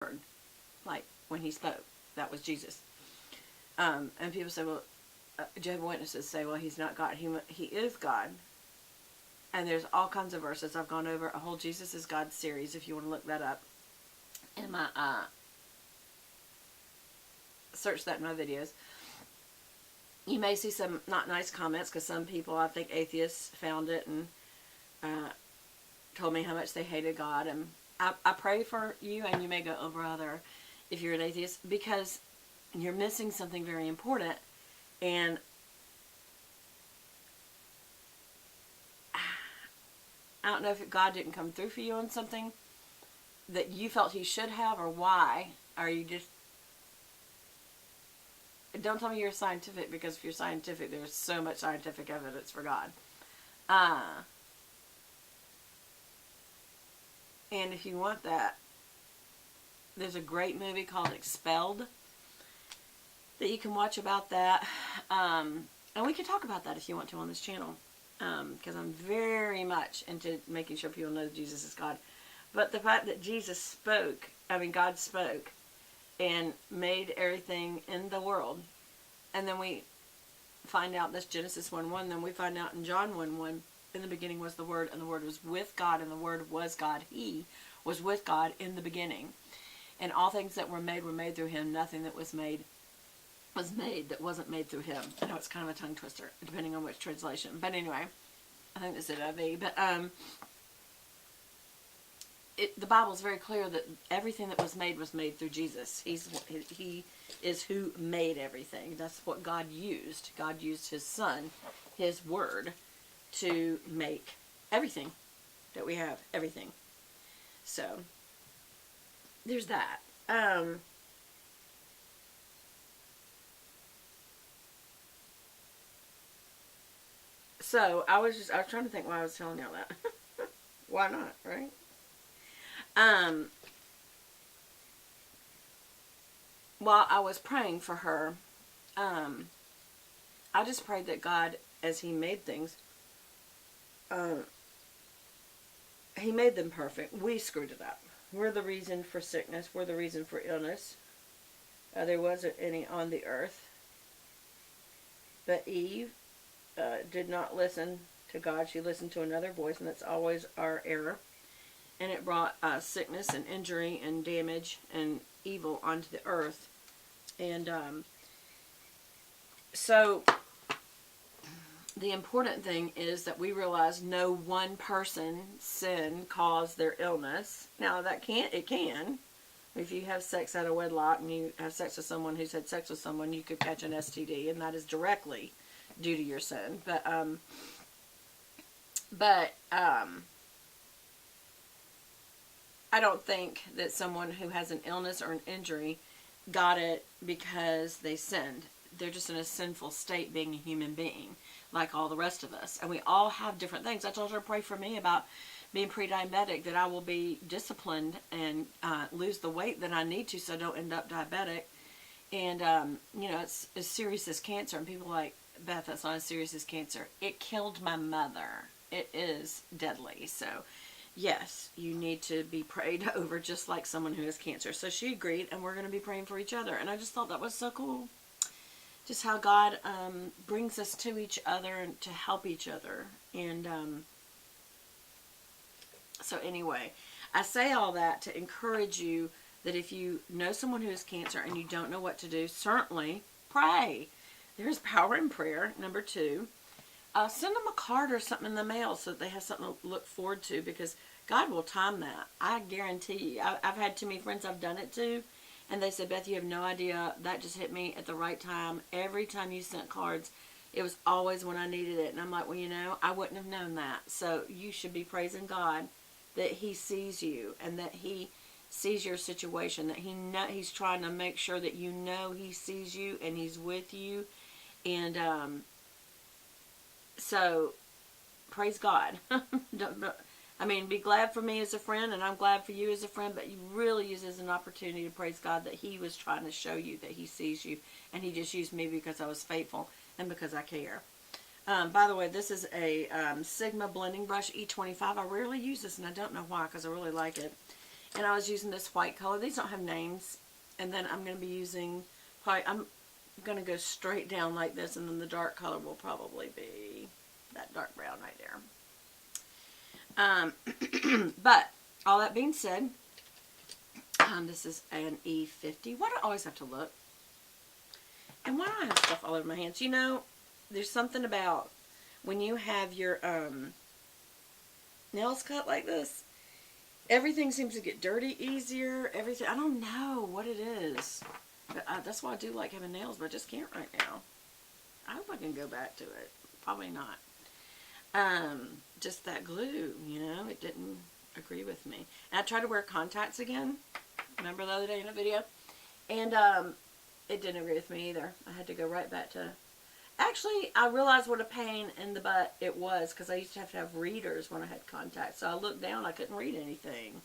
word, like when he spoke. That was Jesus. And people say, well, Jehovah's Witnesses say, well, he's not God. He is God. And there's all kinds of verses. I've gone over a whole Jesus is God series, if you want to look that up. In my, search that in my videos. You may see some not nice comments, because some people, I think atheists, found it and told me how much they hated God. And I pray for you, and you may go, oh brother, if you're an atheist, because you're missing something very important. And I don't know if God didn't come through for you on something that you felt he should have, or why. Are you just... Don't tell me you're scientific, because if you're scientific, there's so much scientific evidence for God. And if you want that, there's a great movie called Expelled that you can watch about that. And we can talk about that if you want to on this channel. Because I'm very much into making sure people know Jesus is God. But the fact that Jesus spoke, God spoke and made everything in the world. And then we find out this Genesis 1:1. Then we find out in John 1:1, in the beginning was the Word, and the Word was with God, and the Word was God. He was with God in the beginning. And all things that were made through him. Nothing that was made that wasn't made through him. I know it's kind of a tongue twister, depending on which translation. But anyway, I think this is NIV. But the Bible is very clear that everything that was made through Jesus. He is who made everything. That's what God used. God used his Son, his Word, to make everything that we have. Everything. So, there's that. So, I was trying to think why I was telling y'all that. Why not, right? While I was praying for her, I just prayed that God, as he made things, he made them perfect. We screwed it up. We're the reason for sickness. We're the reason for illness. There wasn't any on the earth. But Eve did not listen to God. She listened to another voice, and that's always our error. And it brought sickness and injury and damage and evil onto the earth. And so the important thing is that we realize no one person's sin caused their illness. Now it can. If you have sex out of wedlock and you have sex with someone who's had sex with someone, you could catch an STD, and that is directly due to your sin. But I don't think that someone who has an illness or an injury got it because they sinned. They're just in a sinful state, being a human being, like all the rest of us. And we all have different things. I told her to pray for me about being pre-diabetic, that I will be disciplined and lose the weight that I need to, so I don't end up diabetic. And, it's as serious as cancer. And people are like, Beth, that's not as serious as cancer. It killed my mother. It is deadly. So, yes, you need to be prayed over just like someone who has cancer. So she agreed, and we're going to be praying for each other. And I just thought that was so cool. Just how God brings us to each other and to help each other. And so anyway, I say all that to encourage you that if you know someone who has cancer and you don't know what to do, certainly pray. There's power in prayer. Number 2, send them a card or something in the mail so that they have something to look forward to, because God will time that. I guarantee you. I've had too many friends I've done it to, and they said, Beth, you have no idea. That just hit me at the right time. Every time you sent cards, it was always when I needed it. And I'm like, well, I wouldn't have known that. So you should be praising God that he sees you, and that he sees your situation, that he's trying to make sure that he sees you and he's with you. And so praise God. Be glad for me as a friend, and I'm glad for you as a friend, but you really use it as an opportunity to praise God that he was trying to show you that he sees you, and he just used me because I was faithful and because I care. By the way, this is a Sigma blending brush E25. I rarely use this, and I don't know why, because I really like it. And I was using this white color. These don't have names. And then I'm going to be using, probably, I'm going to go straight down like this, and then the dark color will probably be that dark brown right there. But, all that being said, this is an E50. Why do I always have to look? And why do I have stuff all over my hands? You know, there's something about when you have your nails cut like this, everything seems to get dirty easier. Everything, I don't know what it is. But that's why I do like having nails, but I just can't right now. I hope I can go back to it. Probably not. Just that glue, you know, it didn't agree with me. And I tried to wear contacts again. Remember the other day in a video? And it didn't agree with me either. I had to go right back to... Actually, I realized what a pain in the butt it was, because I used to have readers when I had contacts. So I looked down, I couldn't read anything.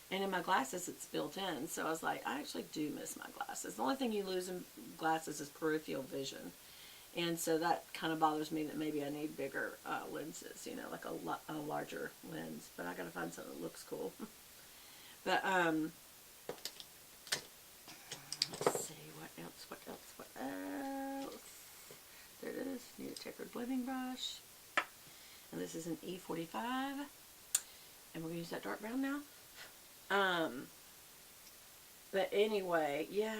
And in my glasses, it's built in. So I was like, I actually do miss my glasses. The only thing you lose in glasses is peripheral vision. And so that kind of bothers me that maybe I need bigger lenses, you know, like a larger lens. But I got to find something that looks cool. But, let's see, what else? There it is. Need a checkered blending brush. And this is an E45. And we're going to use that dark brown now. But anyway, yeah.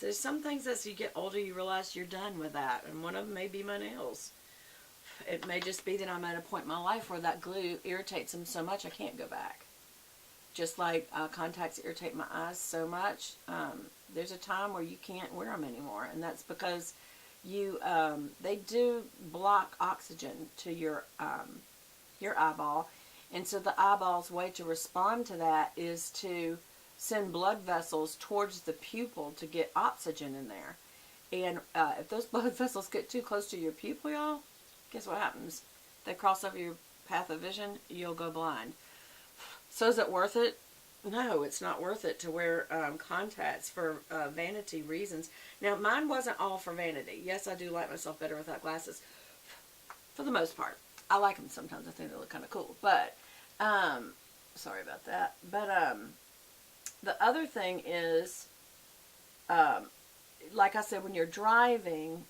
There's some things as you get older you realize you're done with that. And one of them may be my nails. It may just be that I'm at a point in my life where that glue irritates them so much I can't go back. Just like contacts irritate my eyes so much. There's a time where you can't wear them anymore. And that's because they do block oxygen to your eyeball. And so the eyeball's way to respond to that is to send blood vessels towards the pupil to get oxygen in there. And if those blood vessels get too close to your pupil, y'all, guess what happens? They cross over your path of vision, you'll go blind. So is it worth it? No, it's not worth it to wear contacts for vanity reasons. Now, mine wasn't all for vanity. Yes, I do like myself better without glasses. For the most part. I like them sometimes. I think they look kind of cool. But, sorry about that. But, the other thing is, like I said, when you're driving,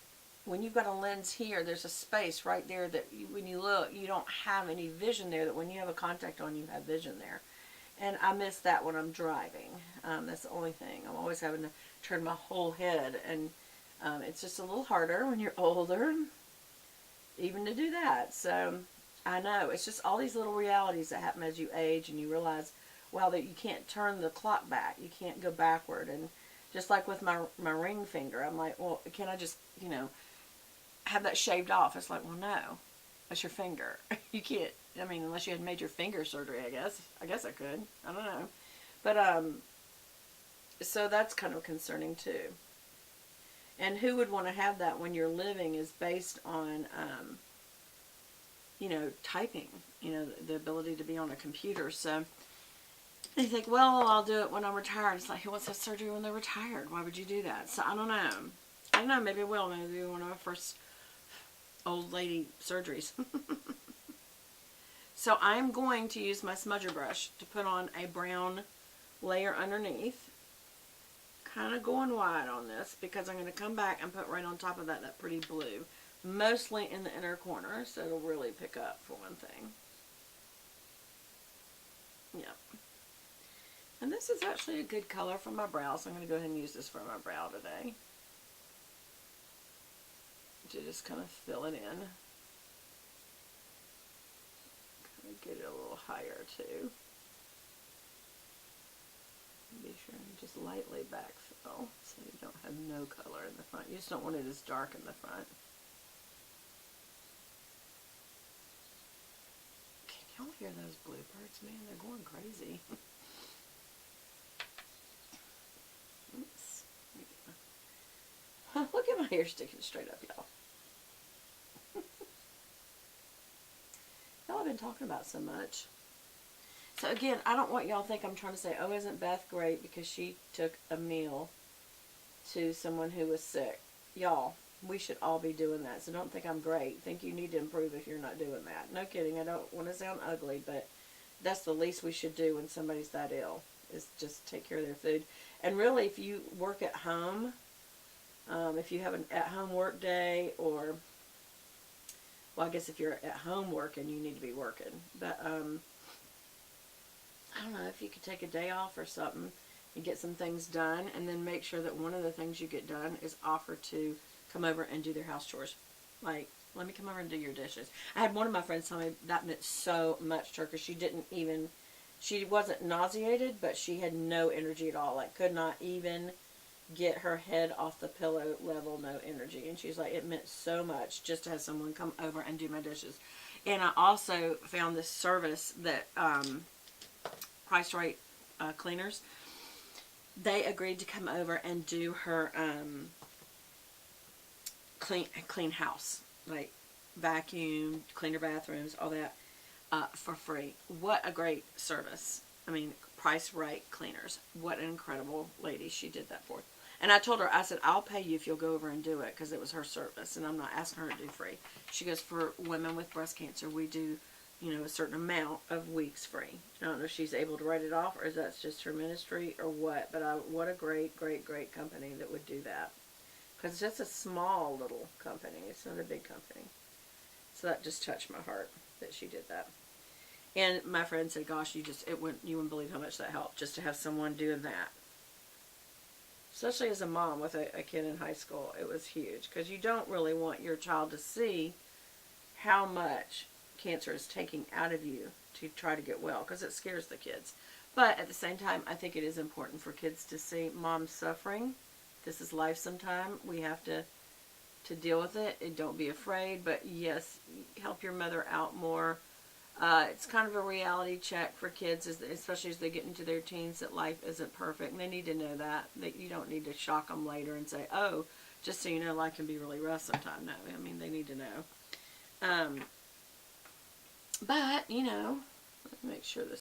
when you've got a lens here, there's a space right there that when you look, you don't have any vision there, that when you have a contact on, you have vision there. And I miss that when I'm driving. That's the only thing. I'm always having to turn my whole head. And it's just a little harder when you're older, even to do that. So, I know. It's just all these little realities that happen as you age, and you realize, well, that you can't turn the clock back. You can't go backward. And just like with my ring finger, I'm like, well, can I just, you know, have that shaved off? It's like, well, no. That's your finger. You can't. I mean, unless you had major finger surgery, I guess. I guess I could. I don't know. But, so that's kind of concerning, too. And who would want to have that when your living is based on, you know, typing, you know, the ability to be on a computer. So they think, well, I'll do it when I'm retired. It's like, who wants to have surgery when they're retired? Why would you do that? So I don't know. I don't know. Maybe I will. Maybe it'll be one of my first old lady surgeries. So I'm going to use my smudger brush to put on a brown layer underneath. Kind of going wide on this because I'm going to come back and put right on top of that pretty blue. Mostly in the inner corner, so it'll really pick up for one thing. Yep. And this is actually a good color for my brow, so I'm going to go ahead and use this for my brow today. To just kind of fill it in. Get it a little higher too. Be sure and just lightly backfill so you don't have no color in the front. You just don't want it as dark in the front. Can y'all hear those bluebirds, man? They're going crazy. Oops. Look at my hair sticking straight up, y'all. I've been talking about so much. So again, I don't want y'all to think I'm trying to say, oh, isn't Beth great because she took a meal to someone who was sick. Y'all, we should all be doing that. So don't think I'm great. Think you need to improve if you're not doing that. No kidding. I don't want to sound ugly, but that's the least we should do when somebody's that ill, is just take care of their food. And really, if you work at home, if you have an at-home work day, or, well, I guess if you're at home working, you need to be working. But I don't know, if you could take a day off or something and get some things done, and then make sure that one of the things you get done is offer to come over and do their house chores. Like, let me come over and do your dishes. I had one of my friends tell me that meant so much to her, because she wasn't nauseated, but she had no energy at all. Like, could not even get her head off the pillow level, no energy. And she's like, it meant so much just to have someone come over and do my dishes. And I also found this service that, Price Right Cleaners, they agreed to come over and do her clean house, like vacuum, clean her bathrooms, all that, for free. What a great service. I mean, Price Right Cleaners. What an incredible lady she did that for. And I told her, I said, I'll pay you if you'll go over and do it, because it was her service, and I'm not asking her to do free. She goes, for women with breast cancer, we do, a certain amount of weeks free. I don't know if she's able to write it off, or if that's just her ministry, or what. But what a great, great, great company that would do that. Because it's just a small little company. It's not a big company. So that just touched my heart that she did that. And my friend said, gosh, you wouldn't believe how much that helped, just to have someone doing that. Especially as a mom with a kid in high school, it was huge. Because you don't really want your child to see how much cancer is taking out of you to try to get well, because it scares the kids. But at the same time, I think it is important for kids to see mom suffering. This is life sometime. We have to deal with it. And don't be afraid. But yes, help your mother out more. It's kind of a reality check for kids, especially as they get into their teens, that life isn't perfect. And they need to know that you don't need to shock them later and say, oh, just so you know, life can be really rough sometimes. No, I mean, they need to know. But, let me make sure this